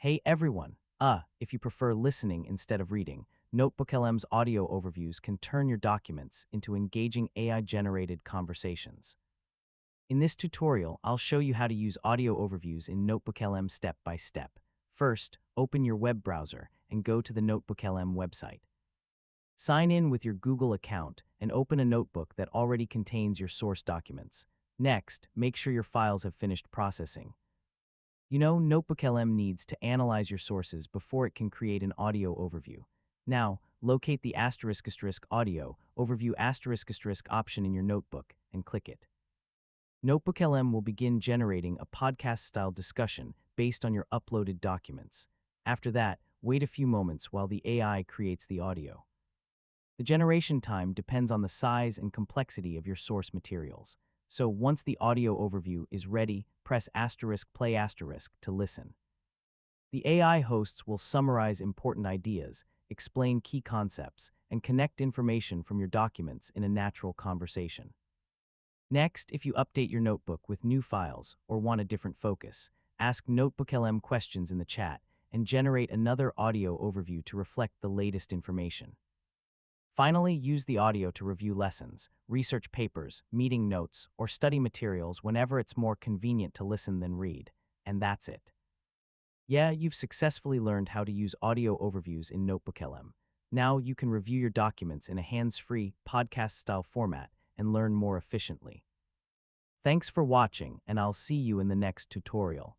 Hey everyone! If you prefer listening instead of reading, NotebookLM's audio overviews can turn your documents into engaging AI-generated conversations. In this tutorial, I'll show you how to use audio overviews in NotebookLM step by step. First, open your web browser and go to the NotebookLM website. Sign in with your Google account and open a notebook that already contains your source documents. Next, make sure your files have finished processing. You know, NotebookLM needs to analyze your sources before it can create an audio overview. Now, locate the audio overview option in your notebook and click it. NotebookLM will begin generating a podcast-style discussion based on your uploaded documents. After that, wait a few moments while the AI creates the audio. The generation time depends on the size and complexity of your source materials. So once the audio overview is ready, press *play* to listen. The AI hosts will summarize important ideas, explain key concepts, and connect information from your documents in a natural conversation. Next, if you update your notebook with new files or want a different focus, ask NotebookLM questions in the chat and generate another audio overview to reflect the latest information. Finally, use the audio to review lessons, research papers, meeting notes, or study materials whenever it's more convenient to listen than read. And that's it. Yeah, you've successfully learned how to use audio overviews in NotebookLM. Now you can review your documents in a hands-free, podcast-style format and learn more efficiently. Thanks for watching, and I'll see you in the next tutorial.